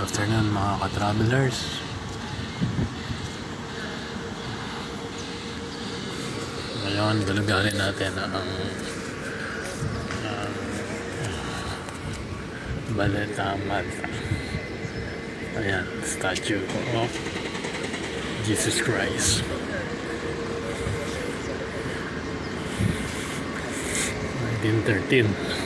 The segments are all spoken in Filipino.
afternoon mga ka-travelers. Ngayon, galugarin natin ang Baleta Malta. Ayan, statue of Jesus Christ. 1913.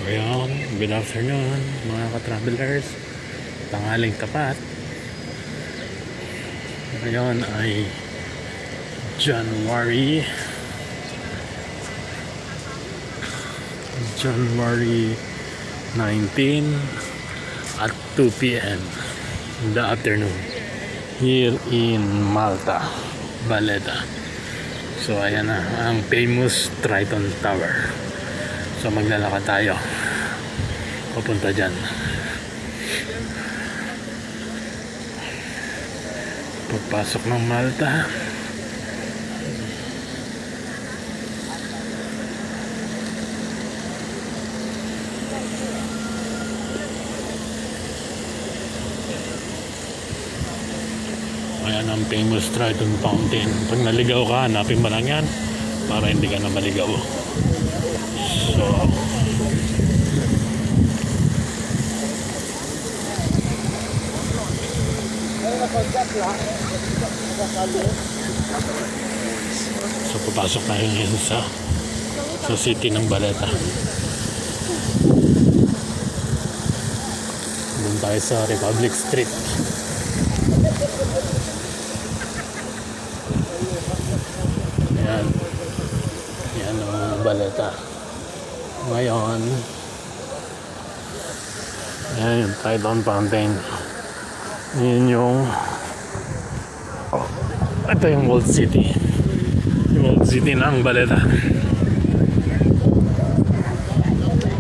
Ngayon, good afternoon mga ka-travelers. Tanghaling tapat. Ngayon ay January 19 at 2 p.m. in the afternoon here in Malta, Valletta. So ayan na ang famous Triton Tower. So maglalakad tayo papunta dyan. Pagpasok ng Malta, ayan ang famous Triton Fountain. Pag naligaw ka, hanapin mo lang yan para hindi ka na maligaw. So papasok tayo ngayon sa city ng Valletta. Doon tayo sa Republic Street. Ayan. Ayan ang Valletta. Ngayon, ayan yung Triton Fountain. Yun yung ito yung Old City. Yung Old City ng Valletta.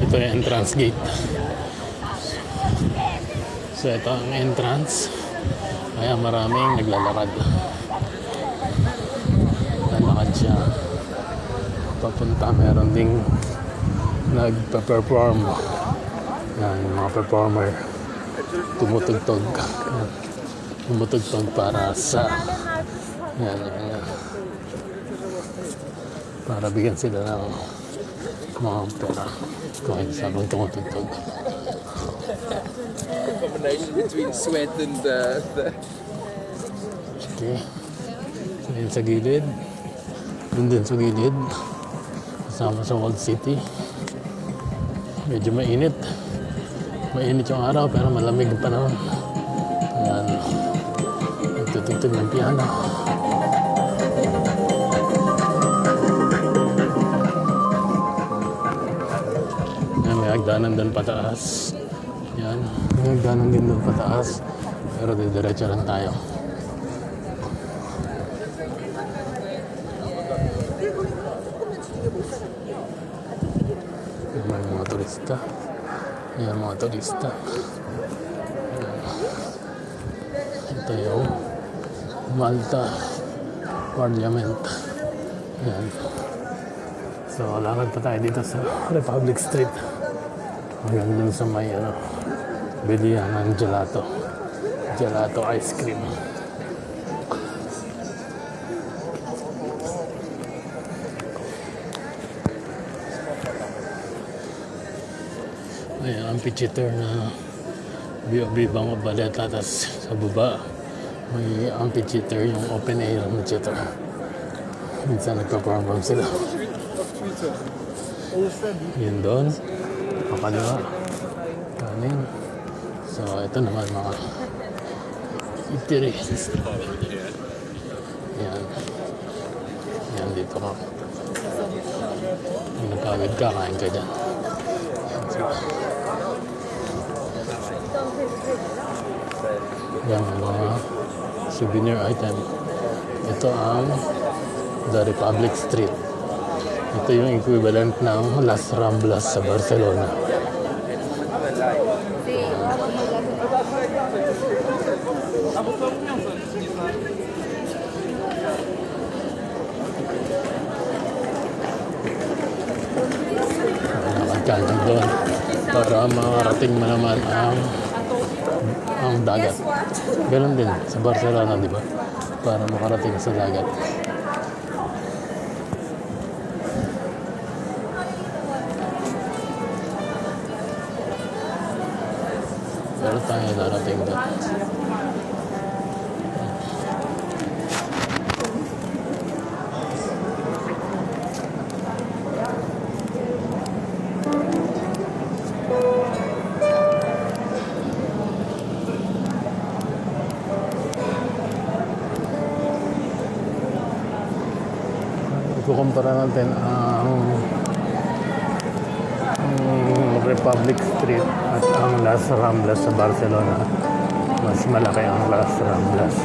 Ito yung entrance gate. So ito ang entrance. Kaya maraming naglalakad. Lalakad siya papunta. Meron ding nagpa-perform. Yan, yung mga performer tumutugtog para sa yan, para bigyan sila ng mga pera kahit sabang tumutugtog. Combination between sweat and the Okay. Yan sa gilid. Doon din sa gilid. Kasama sa Old City. Medyo mainit. Mainit yung araw pero malamig pa naman. Ayan. Nagtutugtog ng piano. Ayan, may hagdanan doon pataas. Ayan. May hagdanan din doon pataas. Pero didiretso lang tayo. May mga turista. Ayan mga turista. Ito yung Malta Parliament. Ayan. So lakad pa tayo dito sa Republic Street. Hanggang dun sa may bilihan ng gelato. Gelato ice cream. Ayan, amphitheater na B.O.B. Bango Valletta. Tapos sa baba may amphitheater, yung open air na theater. Minsan nagpa-perform sila. Yun doon, pakaliwa, kanin. So ito naman mga eatery. Yan. Yan dito ka. Kung napagod ka, kain ka dyan. Yan mga souvenir item. Ito ang The Republic Street. Ito yung equivalent ng Las Ramblas sa Barcelona. Nakagkalag doon para makarating mo naman ang dagat. Ganun din sa Barcelona, di ba? Para makarating sa dagat. Pero tayo darating doon. Ikukumpara natin ang Republic Street at ang Las Ramblas sa Barcelona. Mas malaki ang Las Ramblas.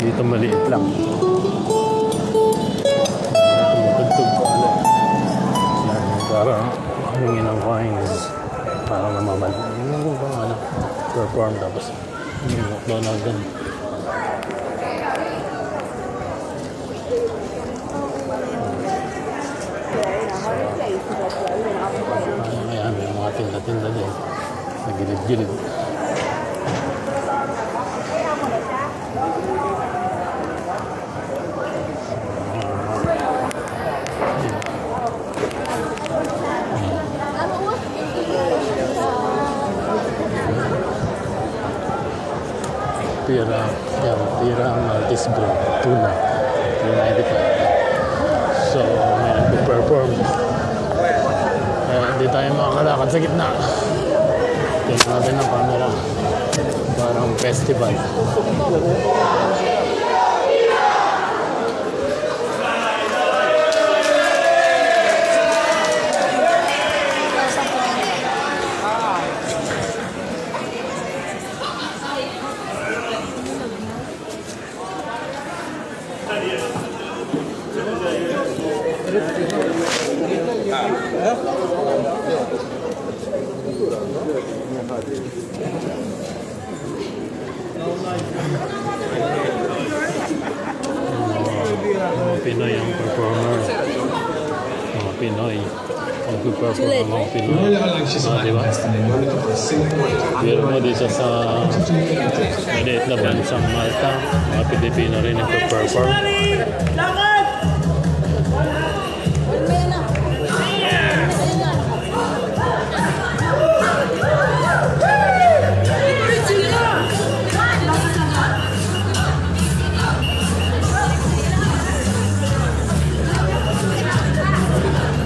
Dito maliit lang. Tumutugtog pa ulit. Parang hingin ng coins. Parang namamal. Yung ano, perform tapos yung McDonald's din. Ayan, may mga tinda-tinda din sa gilid-gilid. Tira, yan, tira ang Maltese bread, tuna, $3.95. So, may nagpo-perform. Hindi tayo makakalakad sa gitna. Tignan natin ang camera. Parang festival. Mga Pinoy ang performer. Mga Pinoy. Mag-perform ang mga Pinoy. Diba? Pero mo dito sa maliit na bansang Malta, mga Pilipino rin ang perform.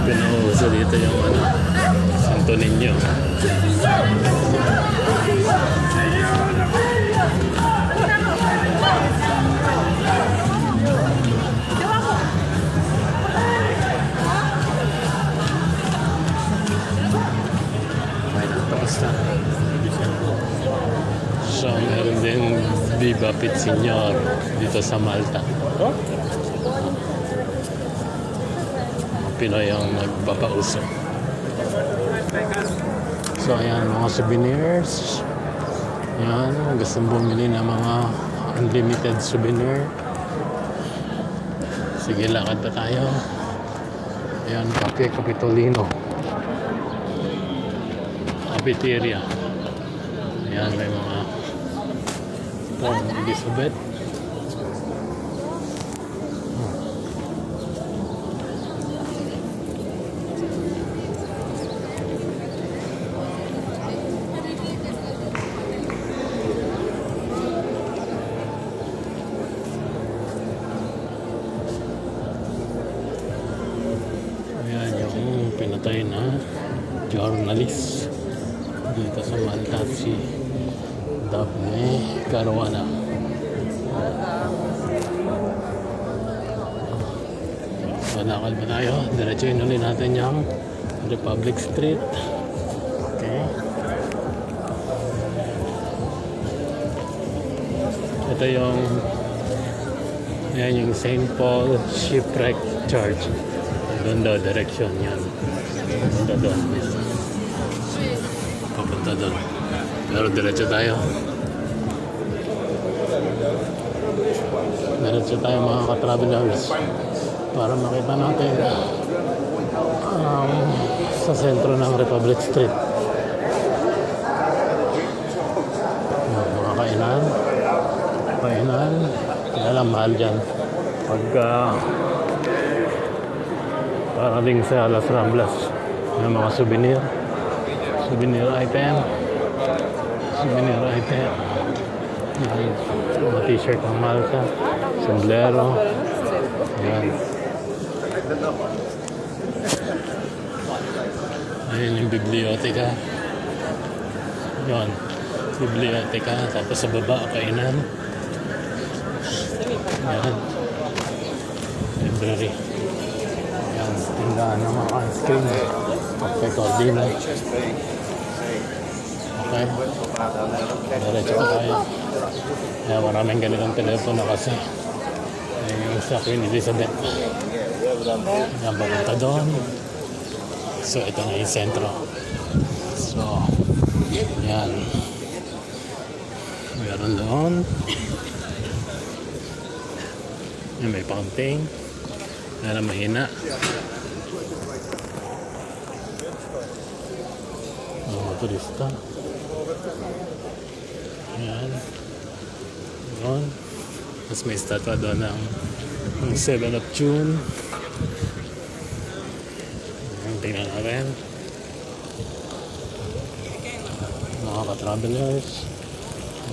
Pinauso dito yung Santo Niño. Tapos na. So, meron din Viva Pit Señor dito sa Malta. Pinoy ang nagpapauso. So, ayan, mga souvenirs. Ayan, gusto bumili ng mga unlimited souvenir. Sige, lakad na tayo. Ayan, Cafe Capitolino. Cafeteria. Ayan, may mga Pong Elizabeth. Pinatay na journalist dito sa Malta, si Daphne Caruana. So, lakad ba tayo? Diretsuhin ulit natin yung Republic Street. Okay. Ito yung yan yung St. Paul Shipwreck Church. Doon daw, direction yan. Papunta doon. Papunta doon. Pero diretso tayo. Diretso tayo mga ka-travelers para makita natin sa sentro ng Republic Street. Mga kainan. Kainan. Kaya lang mahal dyan. Pagka parating sa Las Ramblas, may mga souvenir item, yan, mga t-shirt ng Malta, sombrero, yan. Ayun yung biblioteka, yan, biblioteka, tapos sa baba kainan, yan, library. Yan, tindahan ng mga ice cream. Okay, Cordina. Okay. Diretso pa tayo. Yan, maraming ganitong telepono kasi. Yung sa Queen Elizabeth. Yan, papunta doon. So, ito na yung sentro. So, yan. Meron doon. Yan, may fountain. Yan, mahina. Mga turista. Yan. Doon. Tapos may statwa doon ng 7 of June. Yan, tingnan natin. Mga ka-travelers.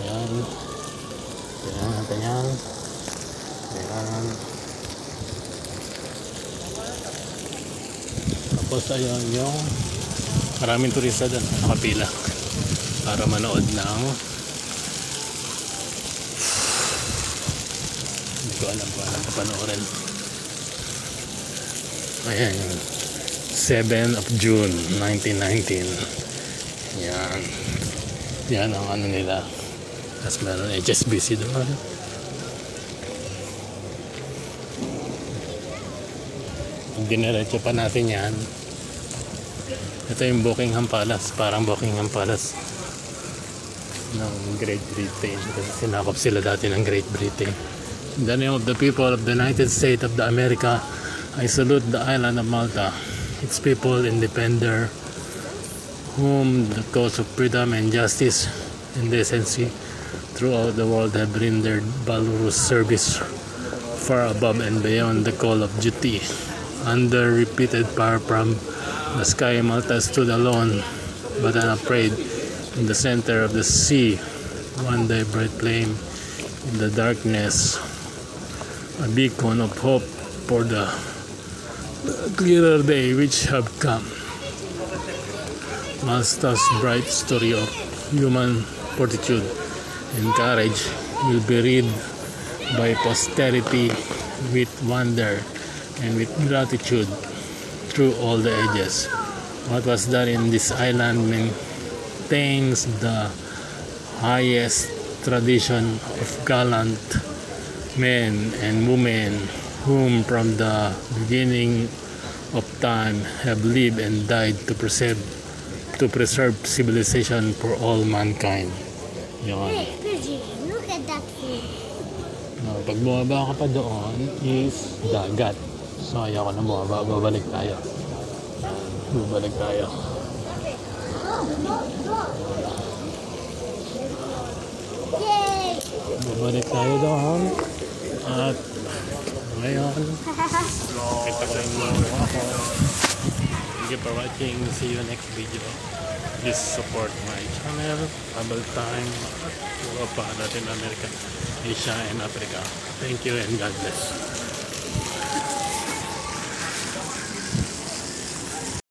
Yan. Tingnan natin yan. Yan. Tapos ayun yung maraming turista doon nakapila para manood ng hindi ko alam kung anong papanoorin. Ayan yung 7 of June 1919. Yan ang ano nila. Tapos meron HSBC doon. Pag diniretso pa natin yan, ito yung Buckingham Palace, parang Buckingham Palace ng Great Britain kasi sinakop sila dati ng Great Britain. In the name of the people of the United States of the America, I salute the island of Malta, its people and defender, whom the cause of freedom and justice and decency throughout the world have rendered valorous service far above and beyond the call of duty. Under repeated power from the sky, Malta stood alone but unafraid in the center of the sea. One day bright flame in the darkness, a beacon of hope for the clearer day which have come. Malta's bright story of human fortitude and courage will be read by posterity with wonder and with gratitude through all the ages. What was done in this island maintains the highest tradition of gallant men and women whom from the beginning of time have lived and died to preserve civilization for all mankind. Yun. Hey, Pidgey, look at that food. Pag bumaba ka pa doon is dagat. So ayaw ko na bumaba, babalik tayo. Yay! Babalik tayo doon. At ngayon, kita ko yung mga ako. Thank you for watching. See you next video. Please support my channel, Travel Time, Europa, Latin America, Asia, and Africa. Thank you and God bless.